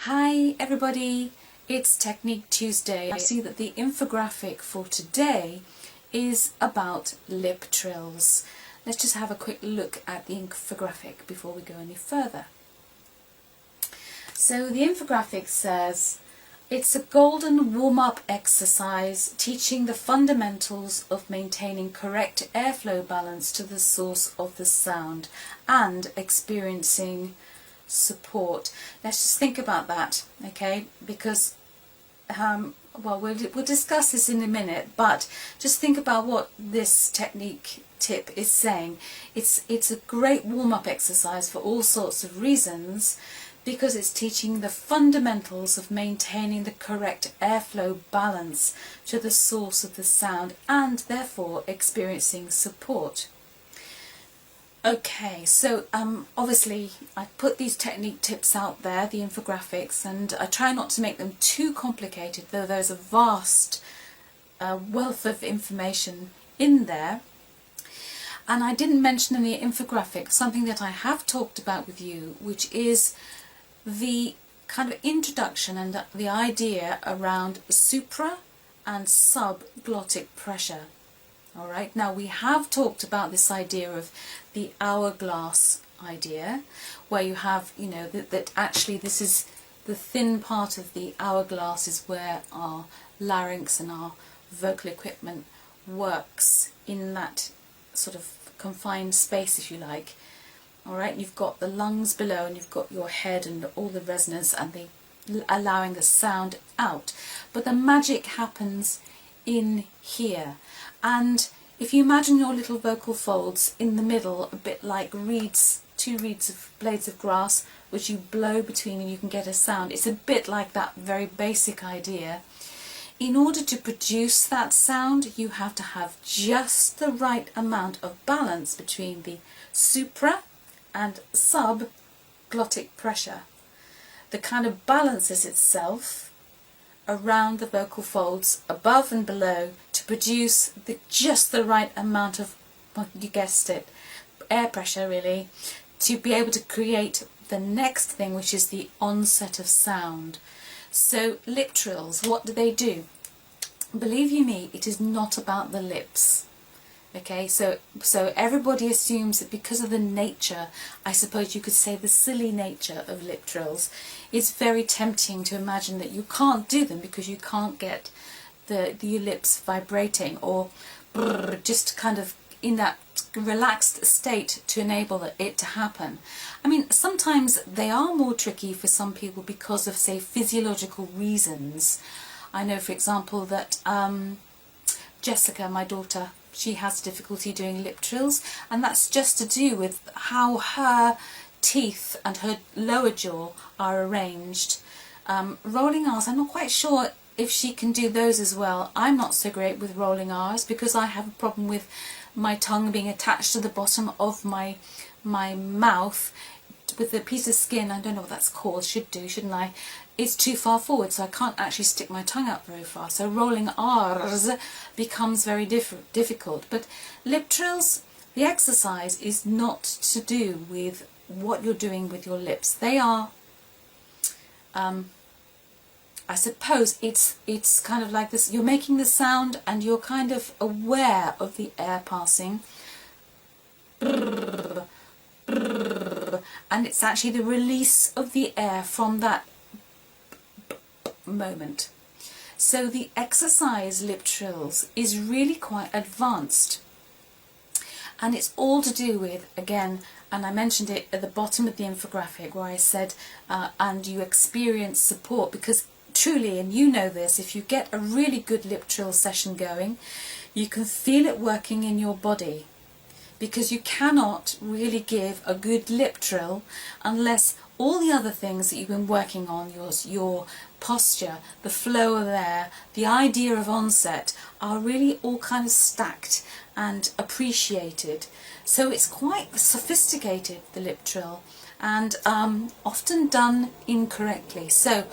Hi everybody, it's Technique Tuesday. I see that the infographic for today is about Liptrills. Let's just have a quick look at the infographic before we go any further. So the infographic says, it's a golden warm-up exercise teaching the fundamentals of maintaining correct airflow balance to the source of the sound and experiencing support. Let's just think about that, okay? Because we'll discuss this in a minute, but just think about what this technique tip is saying. It's a great warm-up exercise for all sorts of reasons, because it's teaching the fundamentals of maintaining the correct airflow balance to the source of the sound and therefore experiencing support. Okay, so obviously I put these technique tips out there, the infographics, and I try not to make them too complicated, though there's a vast wealth of information in there. And I didn't mention in the infographic something that I have talked about with you, which is the kind of introduction and the idea around supra and subglottic pressure. All right, now we have talked about this idea of the hourglass idea, where you have, you know, that actually this is the thin part of the hourglass is where our larynx and our vocal equipment works in that sort of confined space, if you like. All right, you've got the lungs below and you've got your head and all the resonance and the allowing the sound out. But the magic happens in here. And if you imagine your little vocal folds in the middle, a bit like reeds, two reeds of blades of grass, which you blow between and you can get a sound. It's a bit like that very basic idea. In order to produce that sound, you have to have just the right amount of balance between the supra and subglottic pressure. The kind of balances itself around the vocal folds above and below to produce just the right amount of, well, you guessed it, air pressure really, to be able to create the next thing, which is the onset of sound. So Liptrills, what do? Believe you me, it is not about the lips. Okay, so everybody assumes that because of the nature, I suppose you could say the silly nature of Liptrills, it's very tempting to imagine that you can't do them because you can't get your lips vibrating or just kind of in that relaxed state to enable it to happen. I mean, sometimes they are more tricky for some people because of, say, physiological reasons. I know, for example, that Jessica, my daughter, she has difficulty doing Liptrills, and that's just to do with how her teeth and her lower jaw are arranged. Rolling R's, I'm not quite sure if she can do those as well. I'm not so great with rolling R's because I have a problem with my tongue being attached to the bottom of my mouth with a piece of skin. I don't know what that's called, should do, shouldn't I? It's too far forward, so I can't actually stick my tongue out very far. So rolling R's becomes very difficult. But Liptrills, the exercise is not to do with what you're doing with your lips. They are, I suppose it's kind of like this. You're making the sound and you're kind of aware of the air passing. And it's actually the release of the air from that moment. So the exercise Liptrills is really quite advanced, and it's all to do with, again, and I mentioned it at the bottom of the infographic where I said and you experience support, because truly, and you know this, if you get a really good Liptrill session going, you can feel it working in your body, because you cannot really give a good Liptrill unless all the other things that you've been working on, your posture, the flow of air, the idea of onset, are really all kind of stacked and appreciated. So it's quite sophisticated, the Liptrill, and often done incorrectly. So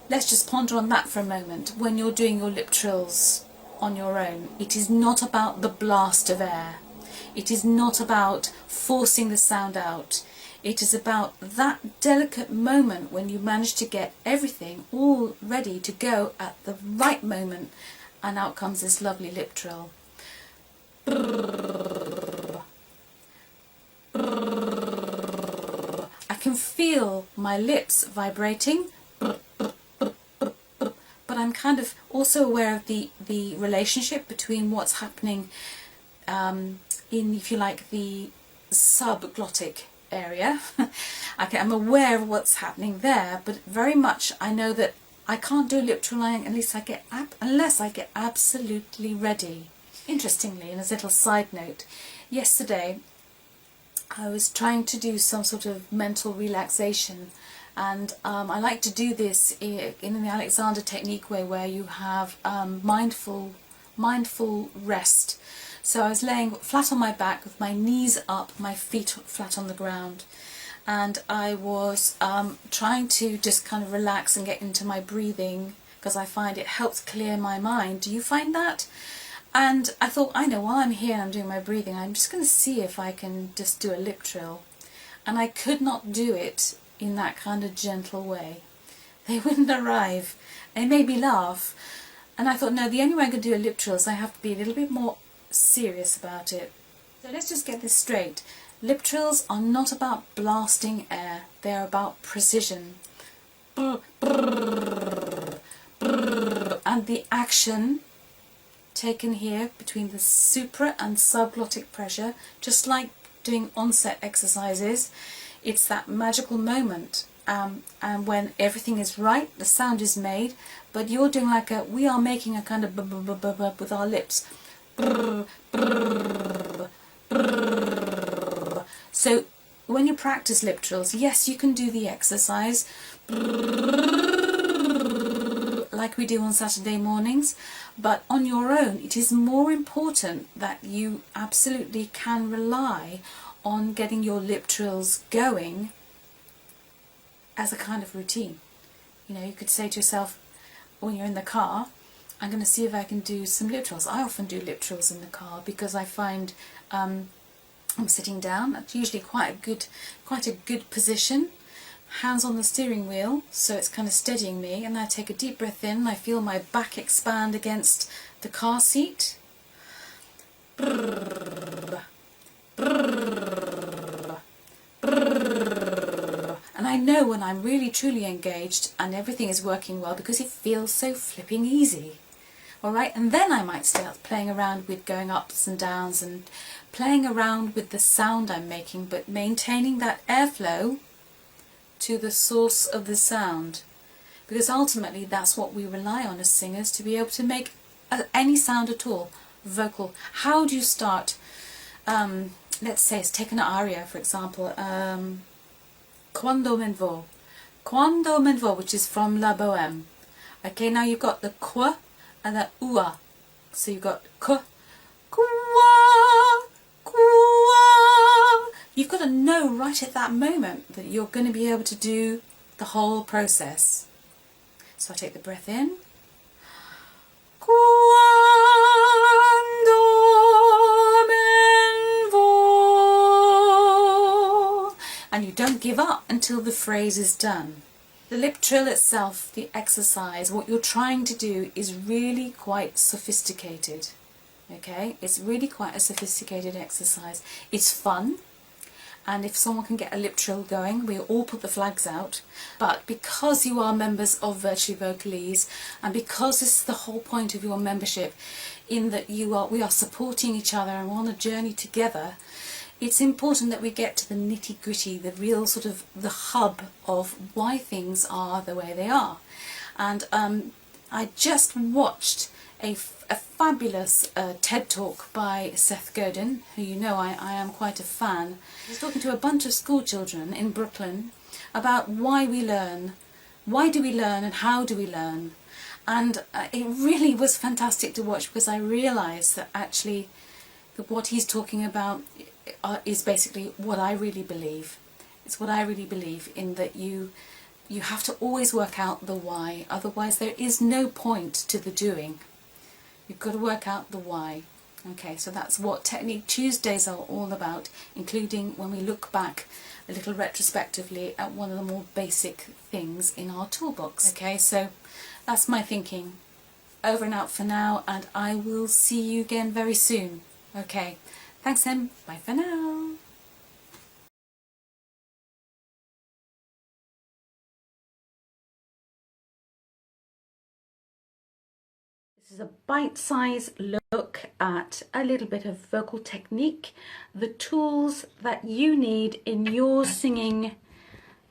let's just ponder on that for a moment. When you're doing your Liptrills on your own, it is not about the blast of air. It is not about forcing the sound out. It is about that delicate moment when you manage to get everything all ready to go at the right moment, and out comes this lovely lip trill. I can feel my lips vibrating, but I'm kind of also aware of the relationship between what's happening in, if you like, the subglottic area. I'm aware of what's happening there, but very much I know that I can't do lip trilling unless I get absolutely ready. Interestingly, and as a little side note, yesterday I was trying to do some sort of mental relaxation, and I like to do this in the Alexander technique way, where you have mindful rest. So I was laying flat on my back with my knees up, my feet flat on the ground, and I was trying to just kind of relax and get into my breathing, because I find it helps clear my mind. Do you find that? And I thought, I know, while I'm here and I'm doing my breathing, I'm just going to see if I can just do a lip trill. And I could not do it in that kind of gentle way. They wouldn't arrive. It made me laugh. And I thought, no, the only way I could do a lip trill is I have to be a little bit more serious about it. So let's just get this straight. Lip trills are not about blasting air. They're about precision. And the action taken here between the supra and subglottic pressure, just like doing onset exercises, it's that magical moment, and when everything is right, the sound is made, but you're doing like we are making a kind of with our lips. So when you practice lip trills, yes, you can do the exercise like we do on Saturday mornings, but on your own it is more important that you absolutely can rely on getting your lip trills going as a kind of routine. You know, you could say to yourself when you're in the car, I'm going to see if I can do some lip trills. I often do lip trills in the car because I find I'm sitting down. That's usually quite a good position. Hands on the steering wheel, so it's kind of steadying me, and I take a deep breath in, I feel my back expand against the car seat. And I know when I'm really truly engaged and everything is working well because it feels so flipping easy. Alright, and then I might start playing around with going ups and downs and playing around with the sound I'm making, but maintaining that airflow to the source of the sound, because ultimately that's what we rely on as singers, to be able to make any sound at all, vocal. How do you start, let's say, let's take an aria for example, Quando me vo, which is from La Boheme. Okay, now you've got the qu and the ua, so you've got qu, qua, qua. You've got to know right at that moment that you're going to be able to do the whole process. So I take the breath in. Quando me vo. And you don't give up until the phrase is done. The lip trill itself, the exercise, what you're trying to do is really quite sophisticated. Okay? It's really quite a sophisticated exercise. It's fun. And if someone can get a lip trill going, we all put the flags out. But because you are members of Virtually Vocalese, and because this is the whole point of your membership, in that we are supporting each other and we're on a journey together, it's important that we get to the nitty-gritty, the real sort of the hub of why things are the way they are. And I just watched a fabulous TED Talk by Seth Godin, who you know I am quite a fan. He's talking to a bunch of school children in Brooklyn about why we learn, why do we learn and how do we learn. And it really was fantastic to watch, because I realised that actually what he's talking about is basically what I really believe. It's what I really believe, in that you have to always work out the why, otherwise there is no point to the doing. You've got to work out the why. Okay, so that's what Technique Tuesdays are all about, including when we look back a little retrospectively at one of the more basic things in our toolbox. Okay, so that's my thinking. Over and out for now, and I will see you again very soon. Okay, thanks then, bye for now. This is a bite-sized look at a little bit of vocal technique, the tools that you need in your singing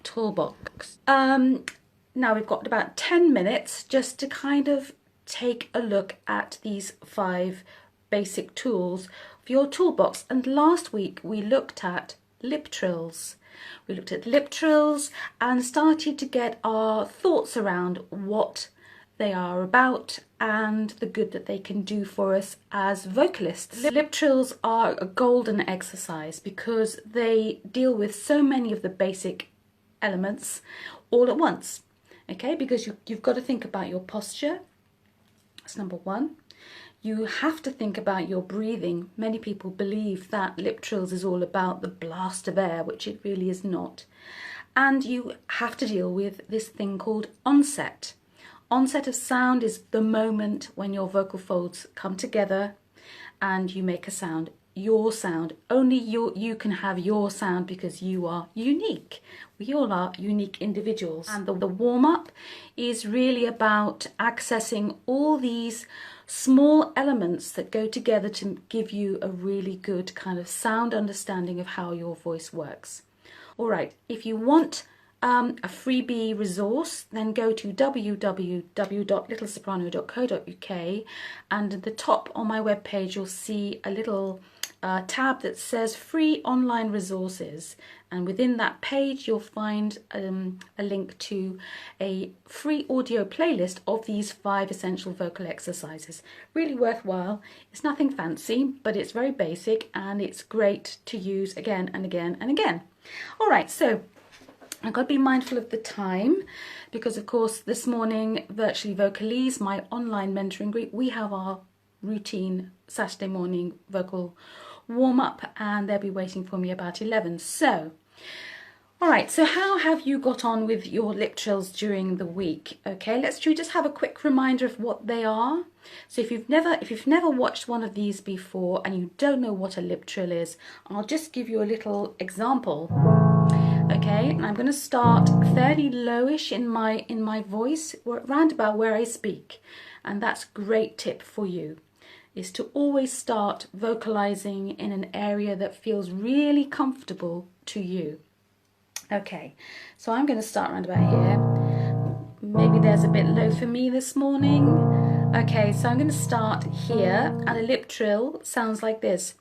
toolbox. Now we've got about 10 minutes just to kind of take a look at these 5 basic tools for your toolbox. And last week we looked at Liptrills. We looked at Liptrills and started to get our thoughts around what they are about and the good that they can do for us as vocalists. Liptrills are a golden exercise because they deal with so many of the basic elements all at once. Okay, because you've got to think about your posture. That's number 1. You have to think about your breathing. Many people believe that Liptrills is all about the blast of air, which it really is not. And you have to deal with this thing called onset. Onset of sound is the moment when your vocal folds come together and you make a sound, your sound. Only you can have your sound because you are unique. We all are unique individuals. And the warm-up is really about accessing all these small elements that go together to give you a really good kind of sound understanding of how your voice works. All right, if you want a freebie resource, then go to www.littlesoprano.co.uk, and at the top on my webpage you'll see a little tab that says free online resources, and within that page you'll find a link to a free audio playlist of these 5 essential vocal exercises. Really worthwhile. It's nothing fancy, but it's very basic and it's great to use again and again and again. All right, so I've got to be mindful of the time because, of course, this morning, Virtually Vocalese, my online mentoring group, we have our routine Saturday morning vocal warm-up and they'll be waiting for me about 11. So, all right, so how have you got on with your Liptrills during the week? Okay, let's just have a quick reminder of what they are. So if you've never watched one of these before and you don't know what a Liptrill is, I'll just give you a little example. Okay, and I'm going to start fairly lowish in my voice, round about where I speak, and that's a great tip for you, is to always start vocalizing in an area that feels really comfortable to you. Okay, so I'm going to start round about here. Maybe there's a bit low for me this morning. Okay, so I'm going to start here, and a lip trill sounds like this.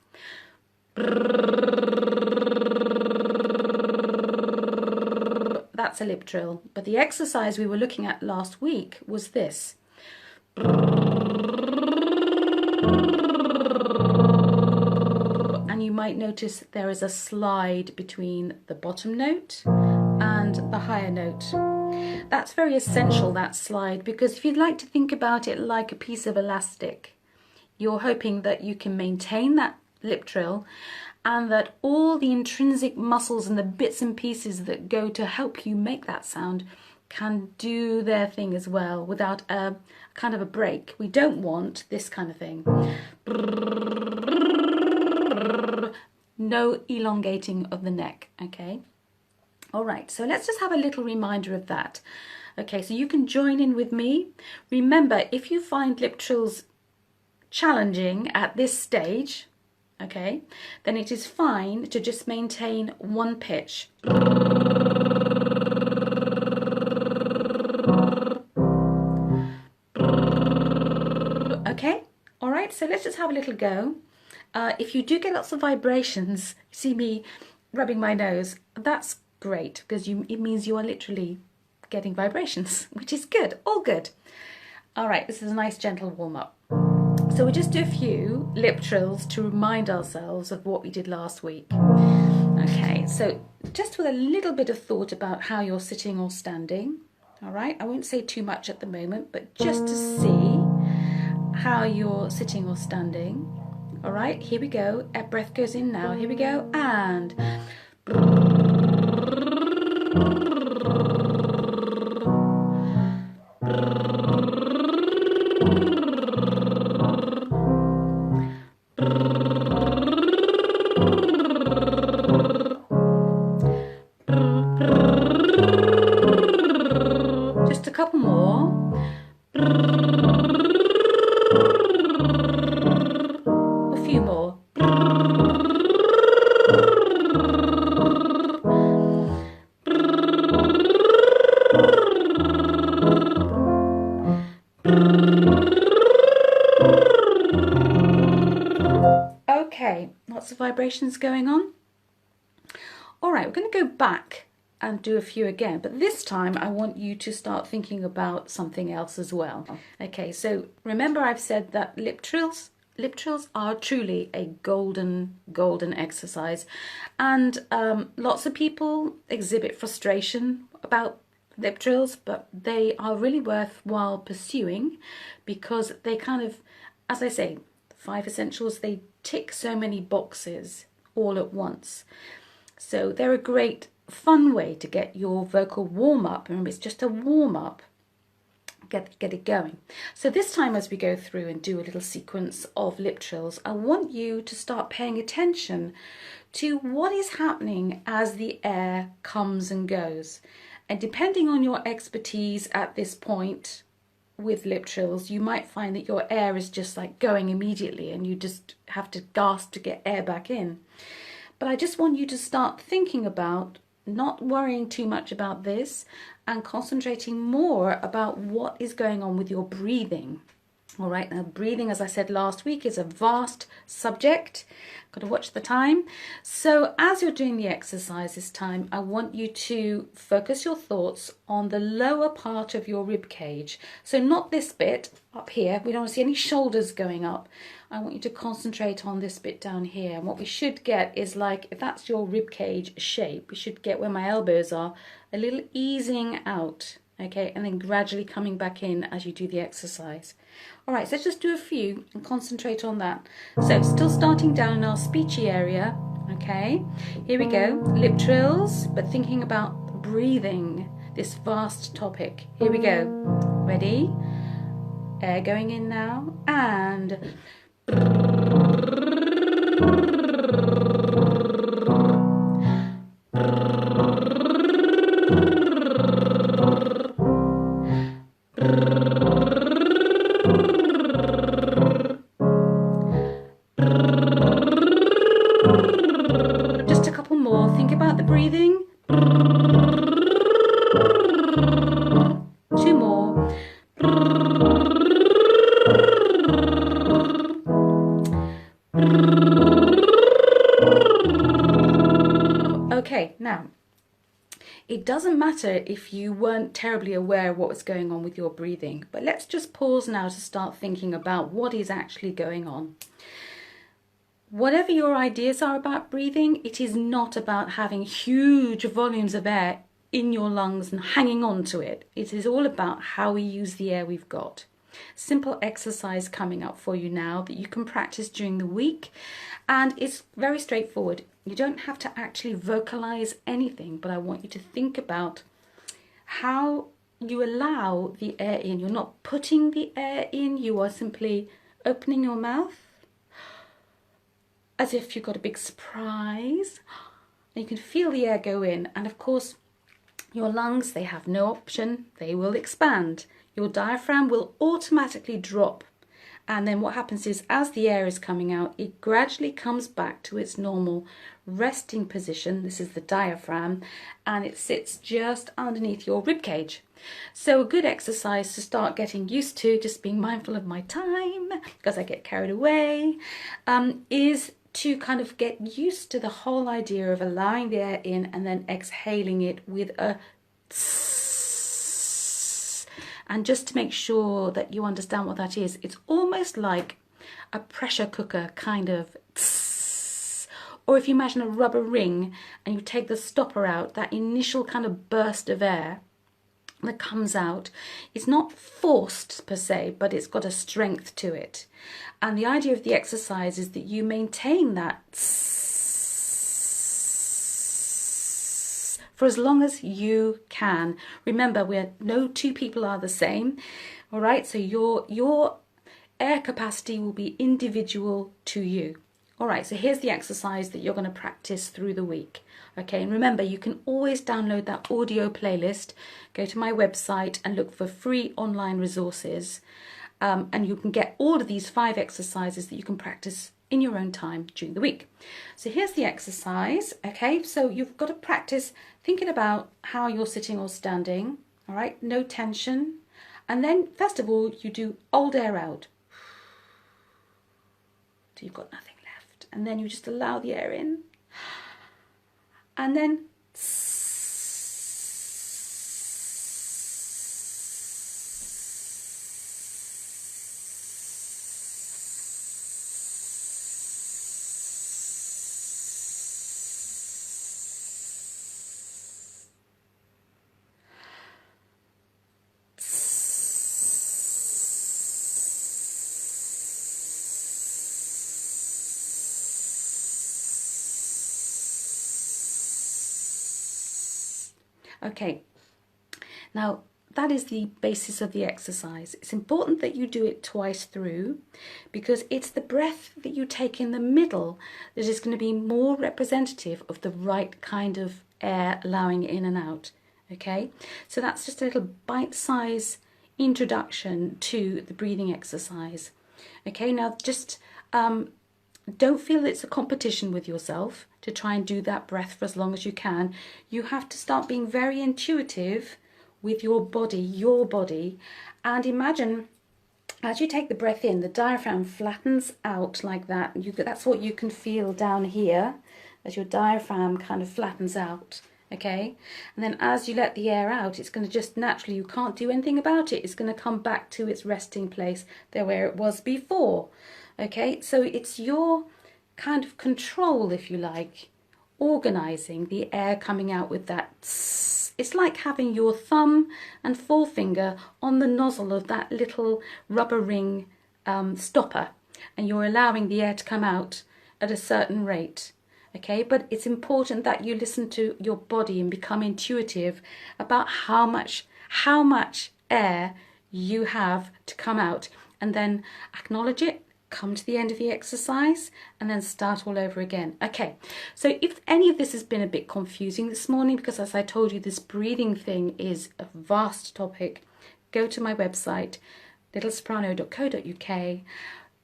That's a lip trill, but the exercise we were looking at last week was this. And you might notice there is a slide between the bottom note and the higher note. That's very essential, that slide, because if you'd like to think about it like a piece of elastic, you're hoping that you can maintain that lip trill and that all the intrinsic muscles and the bits and pieces that go to help you make that sound can do their thing as well without a kind of a break. We don't want this kind of thing. No elongating of the neck, okay? All right, so let's just have a little reminder of that. Okay, so you can join in with me. Remember, if you find lip trills challenging at this stage, okay, then it is fine to just maintain one pitch. Okay, all right, so let's just have a little go. If you do get lots of vibrations, see me rubbing my nose, that's great, because it means you are literally getting vibrations, which is good, all good. All right, this is a nice gentle warm-up. So we'll just do a few lip trills to remind ourselves of what we did last week. Okay, so just with a little bit of thought about how you're sitting or standing. All right, I won't say too much at the moment, but just to see how you're sitting or standing. All right, here we go. A breath goes in now. Here we go. And just a couple more. A few more. Okay, lots of vibrations going on. All right, we're going to go back and do a few again, but this time I want you to start thinking about something else as well. Okay, so remember I've said that Liptrills are truly a golden exercise, and lots of people exhibit frustration about Liptrills, but they are really worthwhile pursuing because they kind of, as I say, 5 essentials, they tick so many boxes all at once. So they're a great fun way to get your vocal warm up. Remember, it's just a warm up. Get it going. So this time, as we go through and do a little sequence of Liptrills, I want you to start paying attention to what is happening as the air comes and goes. And depending on your expertise at this point with Liptrills, you might find that your air is just like going immediately and you just have to gasp to get air back in. But I just want you to start thinking about not worrying too much about this and concentrating more about what is going on with your breathing. All right, now breathing, as I said last week, is a vast subject. Got to watch the time. So as you're doing the exercise this time, I want you to focus your thoughts on the lower part of your rib cage. So not this bit up here. We don't want to see any shoulders going up. I want you to concentrate on this bit down here. And what we should get is, like, if that's your rib cage shape, we should get where my elbows are, a little easing out, okay, and then gradually coming back in as you do the exercise. All right, so let's just do a few and concentrate on that. So still starting down in our speechy area, okay? Here we go, Liptrills, but thinking about breathing, this vast topic. Here we go. Ready? Air going in now, and just a couple more. Think about the breathing. 2 more. Okay, now, it doesn't matter if you weren't terribly aware of what was going on with your breathing, but let's just pause now to start thinking about what is actually going on. Whatever your ideas are about breathing, it is not about having huge volumes of air in your lungs and hanging on to it. It is all about how we use the air we've got. Simple exercise coming up for you now that you can practice during the week, and it's very straightforward. You don't have to actually vocalize anything, but I want you to think about how you allow the air in. You're not putting the air in, you are simply opening your mouth as if you've got a big surprise. And you can feel the air go in, and of course your lungs, they have no option, they will expand. Your diaphragm will automatically drop, and then what happens is, as the air is coming out, it gradually comes back to its normal resting position. This is the diaphragm, and it sits just underneath your rib cage. So a good exercise to start getting used to, just being mindful of my time because I get carried away, is to kind of get used to the whole idea of allowing the air in and then exhaling it with a tss. And just to make sure that you understand what that is, it's almost like a pressure cooker kind of tss. Or if you imagine a rubber ring and you take the stopper out, that initial kind of burst of air that comes out. It's not forced per se, but it's got a strength to it. And the idea of the exercise is that you maintain that for as long as you can. Remember, no two people are the same. All right, so your air capacity will be individual to you. All right, so here's the exercise that you're going to practice through the week. Okay, and remember, you can always download that audio playlist. Go to my website and look for free online resources. And you can get all of these 5 exercises that you can practice in your own time during the week. So here's the exercise. Okay, so you've got to practice thinking about how you're sitting or standing. All right, no tension. And then, first of all, you do hold air out. So you've got nothing left. And then you just allow the air in. And then okay, now that is the basis of the exercise. It's important that you do it twice through because it's the breath that you take in the middle that is going to be more representative of the right kind of air allowing in and out. Okay, so that's just a little bite-sized introduction to the breathing exercise. Okay, now just don't feel it's a competition with yourself to try and do that breath for as long as you can. You have to start being very intuitive with your body, and imagine as you take the breath in, the diaphragm flattens out like that. That's what you can feel down here, as your diaphragm kind of flattens out. Okay, and then as you let the air out, it's going to just naturally, you can't do anything about it, it's going to come back to its resting place there where it was before. Okay, so it's your kind of control, if you like, organizing the air coming out with that. It's like having your thumb and forefinger on the nozzle of that little rubber ring stopper, and you're allowing the air to come out at a certain rate. Okay, but it's important that you listen to your body and become intuitive about how much air you have to come out, and then acknowledge it, come to the end of the exercise, and then start all over again. Okay, so if any of this has been a bit confusing this morning, because as I told you, this breathing thing is a vast topic, go to my website, littlesoprano.co.uk,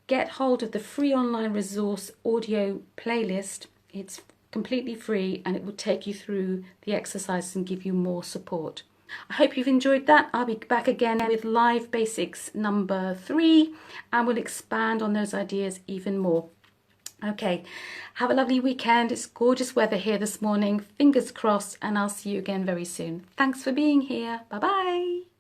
get hold of the free online resource audio playlist. It's completely free and it will take you through the exercises and give you more support. I hope you've enjoyed that. I'll be back again with Live Basics number 3 and we'll expand on those ideas even more. Okay, have a lovely weekend. It's gorgeous weather here this morning. Fingers crossed, and I'll see you again very soon. Thanks for being here. Bye-bye.